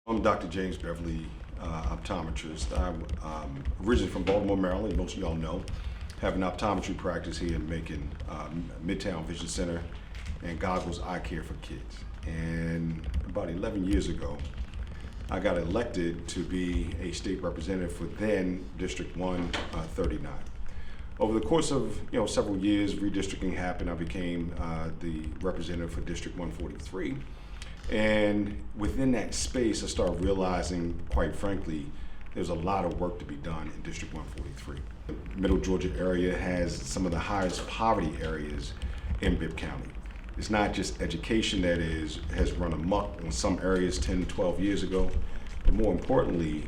I'm Dr. James Beverly, optometrist. I'm originally from Baltimore, Maryland. Most of y'all know. Have an optometry practice here in Macon, Midtown Vision Center, and Goggles Eye Care for Kids. And about 11 years ago, I got elected to be a state representative for then District 139. Over the course of several years, redistricting happened. I became the representative for District 143. And within that space, I started realizing, quite frankly, there's a lot of work to be done in District 143. The Middle Georgia area has some of the highest poverty areas in Bibb County. It's not just education that has run amok in some areas 10, 12 years ago, but more importantly,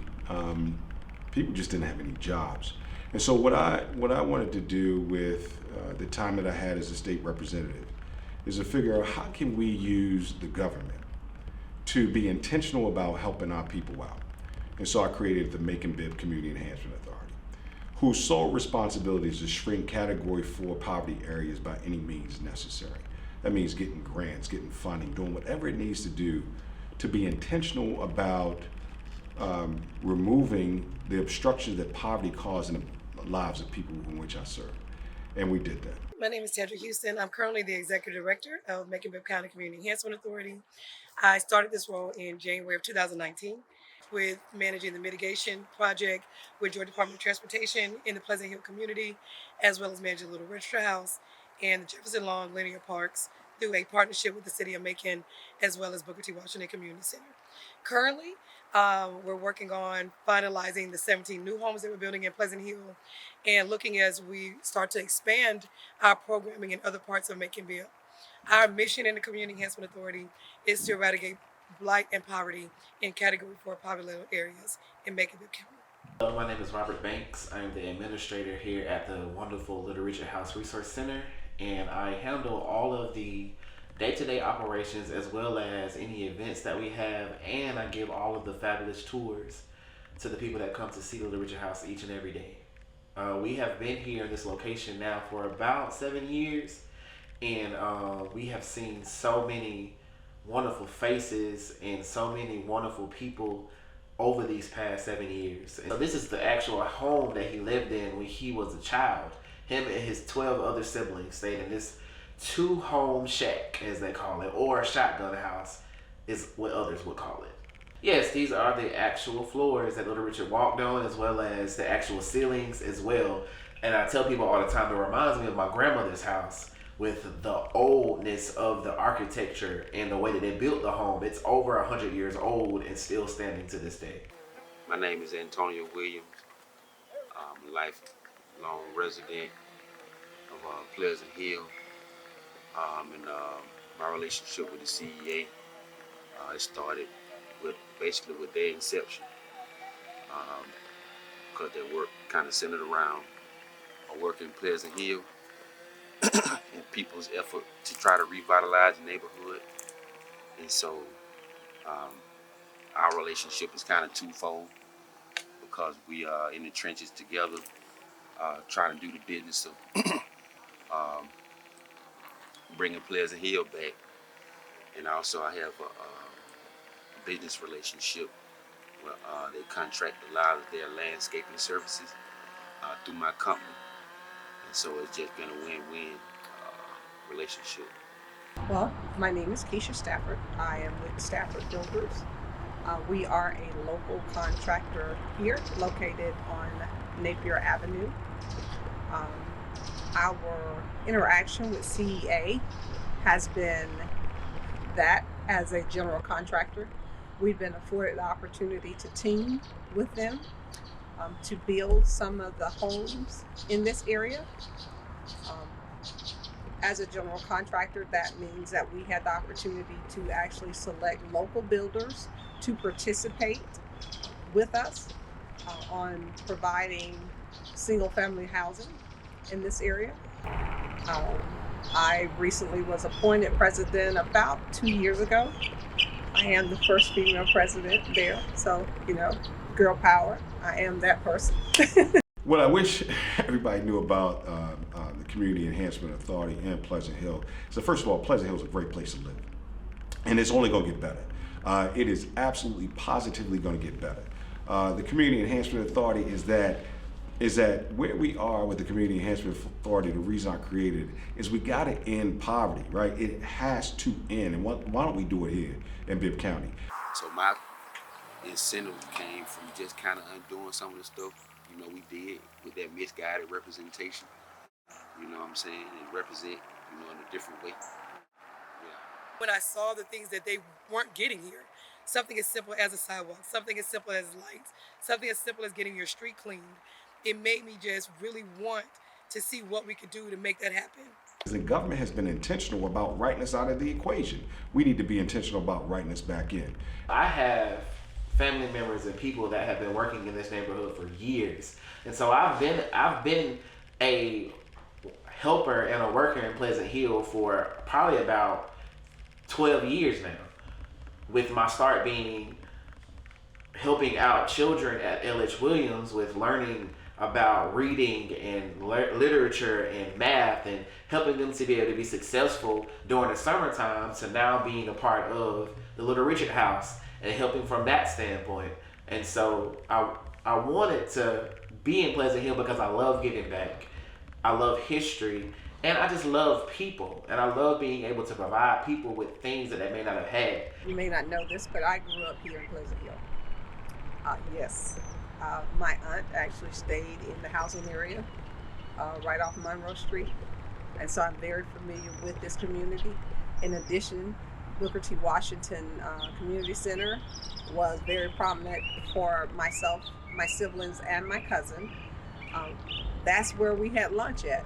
people just didn't have any jobs. And so what I wanted to do with the time that I had as a state representative is to figure out how can we use the government to be intentional about helping our people out. And so I created the Macon-Bibb Community Enhancement Authority, whose sole responsibility is to shrink Category 4 poverty areas by any means necessary. That means getting grants, getting funding, doing whatever it needs to do to be intentional about removing the obstructions that poverty causes in the lives of people in which I serve. And we did that. My name is Tandra Houston. I'm currently the Executive Director of Macon-Bibb County Community Enhancement Authority. I started this role in January of 2019 with managing the mitigation project with Georgia Department of Transportation in the Pleasant Hill community, as well as managing the Little Register House and the Jefferson Long Linear Parks through a partnership with the City of Macon, as well as Booker T. Washington Community Center. Currently, we're working on finalizing the 17 new homes that we're building in Pleasant Hill and looking as we start to expand our programming in other parts of Macon-Bibb. Our mission in the Community Enhancement Authority is to eradicate blight and poverty in Category 4 poverty areas in Macon-Bibb County. My name is Robert Banks. I'm the administrator here at the wonderful Little Richard House Resource Center, and I handle all of the day-to-day operations as well as any events that we have, and I give all of the fabulous tours to the people that come to see Little Richard House each and every day. We have been here in this location now for about 7 years, and we have seen so many wonderful faces and so many wonderful people over these past 7 years. And so this is the actual home that he lived in when he was a child. Him and his 12 other siblings stayed in this two-home shack, as they call it, or a shotgun house is what others would call it. Yes, these are the actual floors that Little Richard walked on, as well as the actual ceilings as well. And I tell people all the time, it reminds me of my grandmother's house with the oldness of the architecture and the way that they built the home. It's over 100 years old and still standing to this day. My name is Antonio Williams. I'm a lifelong resident of Pleasant Hill. And my relationship with the CEA, it started basically with their inception, because their work kind of centered around a work in Pleasant Hill and people's effort to try to revitalize the neighborhood. And so our relationship is kind of twofold, because we are in the trenches together, trying to do the business of bringing Pleasant Hill back. And also I have a business relationship where they contract a lot of their landscaping services through my company. And so it's just been a win-win relationship. Well, my name is Keisha Stafford. I am with Stafford Builders. We are a local contractor here located on Napier Avenue. Our interaction with CEA has been that as a general contractor, we've been afforded the opportunity to team with them to build some of the homes in this area. As a general contractor, that means that we had the opportunity to actually select local builders to participate with us on providing single-family housing in this area. I recently was appointed president about 2 years ago. I am the first female president there, so girl power. I am that person. What I wish everybody knew about the Community Enhancement Authority in Pleasant Hill is that, first of all, Pleasant Hill is a great place to live, and it's only going to get better. It is absolutely positively going to get better. The Community Enhancement Authority is that where we are with the Community Enhancement Authority, the reason I created it is we got to end poverty, right? It has to end, and why don't we do it here in Bibb County? So my incentive came from just kind of undoing some of the stuff, you know, we did with that misguided representation. You know what I'm saying? And represent, you know, in a different way. Yeah. When I saw the things that they weren't getting here, something as simple as a sidewalk, something as simple as lights, something as simple as getting your street cleaned, it made me just really want to see what we could do to make that happen. The government has been intentional about writing us out of the equation. We need to be intentional about writing us back in. I have family members and people that have been working in this neighborhood for years, and so I've been a helper and a worker in Pleasant Hill for probably about 12 years now, with my start being helping out children at L.H. Williams with learning about reading and literature and math and helping them to be able to be successful during the summertime, to now being a part of the Little Richard House and helping from that standpoint. And so I wanted to be in Pleasant Hill because I love giving back. I love history, and I just love people, and I love being able to provide people with things that they may not have had. You may not know this, but I grew up here in Pleasant Hill. Yes. My aunt actually stayed in the housing area right off Monroe Street, and so I'm very familiar with this community. In addition, Booker T. Washington Community Center was very prominent for myself, my siblings, and my cousin. That's where we had lunch at.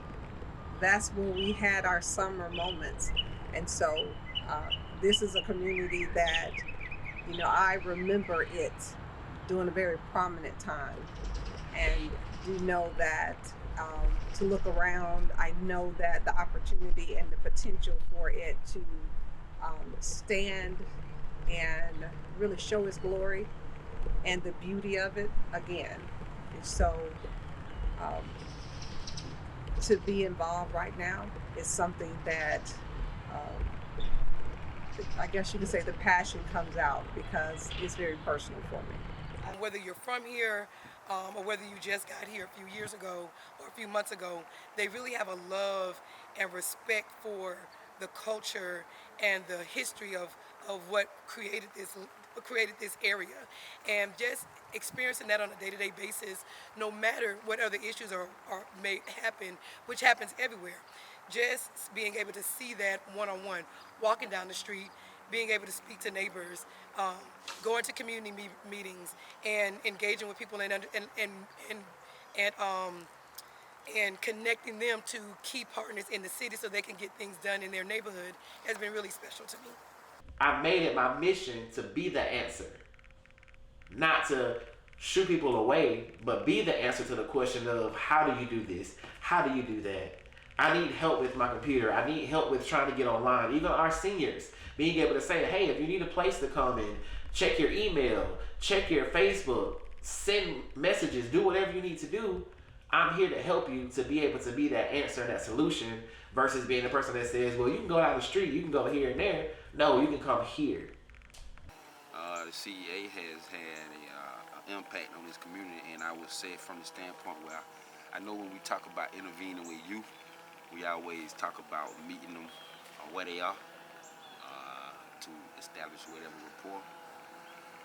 That's where we had our summer moments. And so this is a community that, you know, I remember it during a very prominent time. And do know that to look around, I know that the opportunity and the potential for it to stand and really show its glory and the beauty of it again. And so to be involved right now is something that I guess you could say the passion comes out because it's very personal for me. Whether you're from here or whether you just got here a few years ago or a few months ago, they really have a love and respect for the culture and the history of what created this area. And just experiencing that on a day-to-day basis, no matter what other issues are may happen, which happens everywhere, just being able to see that one-on-one, walking down the street, being able to speak to neighbors, going to community meetings, and engaging with people and connecting them to key partners in the city so they can get things done in their neighborhood has been really special to me. I made it my mission to be the answer, not to shoo people away, but be the answer to the question of how do you do this? How do you do that? I need help with my computer. I need help with trying to get online. Even our seniors, being able to say, hey, if you need a place to come in, check your email, check your Facebook, send messages, do whatever you need to do. I'm here to help you to be able to be that answer and that solution versus being the person that says, well, you can go down the street, you can go here and there. No, you can come here. The CEA has had an impact on this community, and I would say from the standpoint where I know when we talk about intervening with youth, we always talk about meeting them where they are to establish whatever rapport.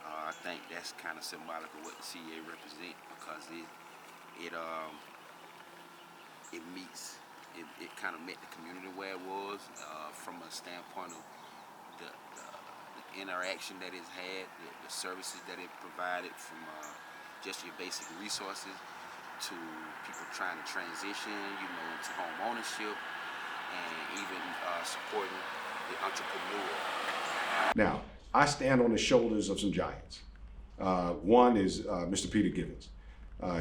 I think that's kind of symbolic of what the CEA represents because it meets, it kind of met the community where it was from a standpoint of the interaction that it's had, the services that it provided, from just your basic resources to people trying to transition, you know, into home ownership, and even supporting the entrepreneur. Now, I stand on the shoulders of some giants. One is Mr. Peter Givens.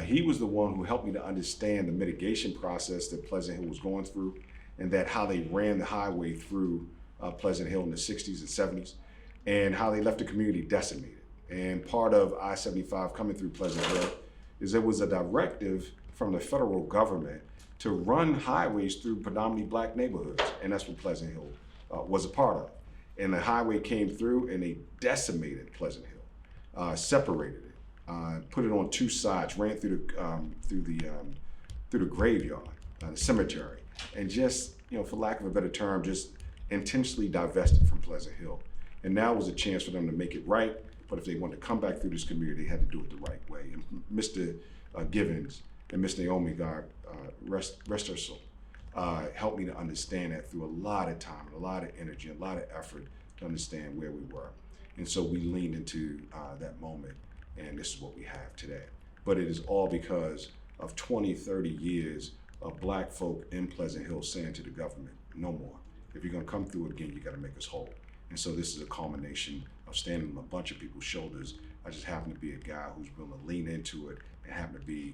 He was the one who helped me to understand the mitigation process that Pleasant Hill was going through, and that how they ran the highway through Pleasant Hill in the 60s and 70s, and how they left the community decimated. And part of I-75 coming through Pleasant Hill is there was a directive from the federal government to run highways through predominantly black neighborhoods, and that's what Pleasant Hill was a part of. And the highway came through and they decimated Pleasant Hill, separated it, put it on two sides, ran through the graveyard, the cemetery, and just, for lack of a better term, just intentionally divested from Pleasant Hill. And now was a chance for them to make it right. But if they wanted to come back through this community, they had to do it the right way. And Mr. Givens and Miss Naomi, God rest her soul, helped me to understand that through a lot of time, and a lot of energy, a lot of effort to understand where we were. And so we leaned into that moment, and this is what we have today. But it is all because of 20, 30 years of Black folk in Pleasant Hill saying to the government, no more. If you're gonna come through again, you gotta make us whole. And so this is a culmination of standing on a bunch of people's shoulders. I just happen to be a guy who's willing to lean into it and happen to be,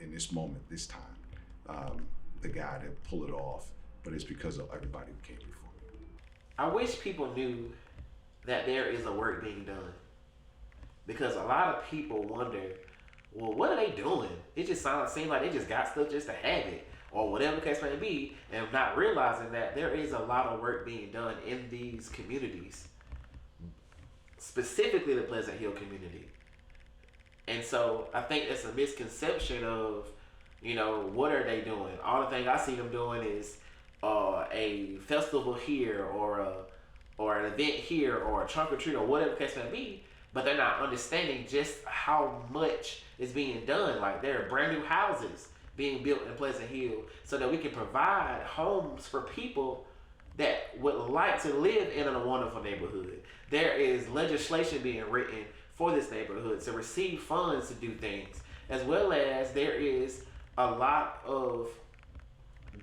in this moment, this time, the guy to pull it off. But it's because of everybody who came before me. I wish people knew that there is a work being done. Because a lot of people wonder, well, what are they doing? It just seems like they just got stuff just to have it, or whatever the case may be, and not realizing that there is a lot of work being done in these communities, specifically the Pleasant Hill community. And so I think it's a misconception of, what are they doing? All the thing I see them doing is a festival here, or an event here, or a trunk or treat, or whatever the case may be, but they're not understanding just how much is being done. Like, there are brand new houses being built in Pleasant Hill so that we can provide homes for people that would like to live in a wonderful neighborhood. There is legislation being written for this neighborhood to receive funds to do things, as well as there is a lot of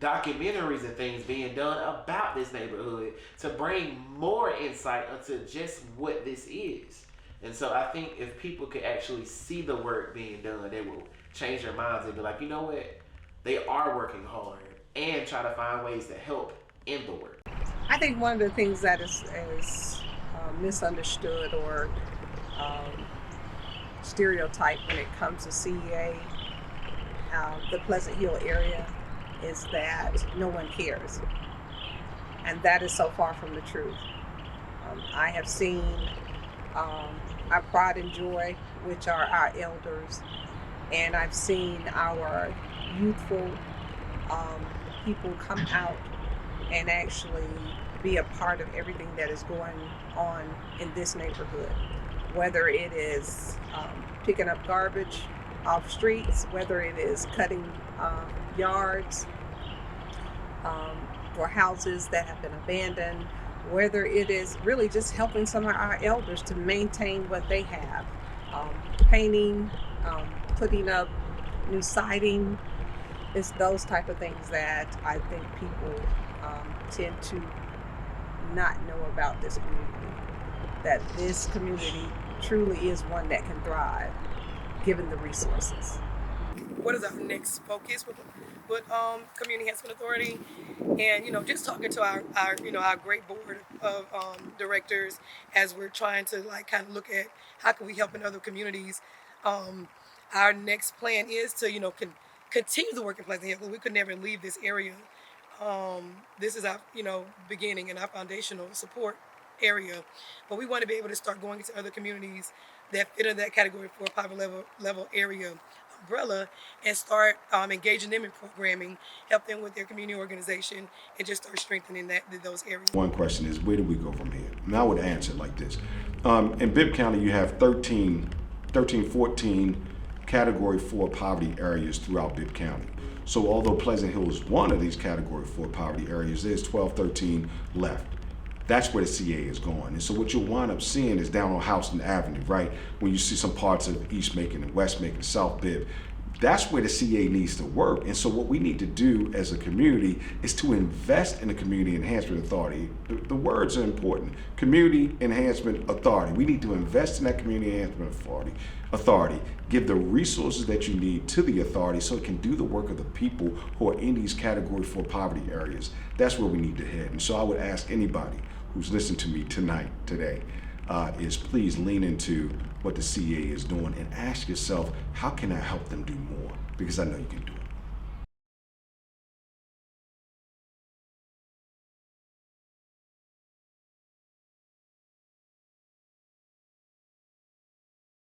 documentaries and things being done about this neighborhood to bring more insight into just what this is. And so I think if people could actually see the work being done, they will change their minds and be like, you know what? They are working hard, and try to find ways to help in the work. I think one of the things that is misunderstood or stereotyped when it comes to CEA, the Pleasant Hill area, is that no one cares. And that is so far from the truth. I have seen our pride and joy, which are our elders, and I've seen our youthful people come out and actually be a part of everything that is going on in this neighborhood, whether it is picking up garbage off streets, whether it is cutting yards for houses that have been abandoned, whether it is really just helping some of our elders to maintain what they have, painting, putting up new siding. It's those type of things that I think people tend to not know about this community, that this community truly is one that can thrive given the resources. What is our next focus with Community Enhancement Authority? And just talking to our great board of directors as we're trying to kind of look at how can we help in other communities. Our next plan is to continue to work in Pleasant Hill, because we could never leave this area. This is our beginning and our foundational support area, but we want to be able to start going into other communities that fit in that category 4 poverty level area umbrella, and start engaging them in programming, help them with their community organization, and just start strengthening those areas. One question is, where do we go from here? And I would answer it like this. In Bibb County, you have 14 category 4 poverty areas throughout Bibb County. So although Pleasant Hill is one of these category 4 poverty areas, there's 12, 13 left. That's where the CA is going. And so what you'll wind up seeing is down on Houston Avenue, right? When you see some parts of East Macon and West Macon, South Bibb, that's where the CA needs to work. And so what we need to do as a community is to invest in the Community Enhancement Authority. The words are important. Community Enhancement Authority. We need to invest in that Community Enhancement Authority. Give the resources that you need to the authority so it can do the work of the people who are in these category 4 poverty areas. That's where we need to head. And so I would ask anybody who's listening to me today, is please lean into what the CA is doing and ask yourself, how can I help them do more? Because I know you can do it.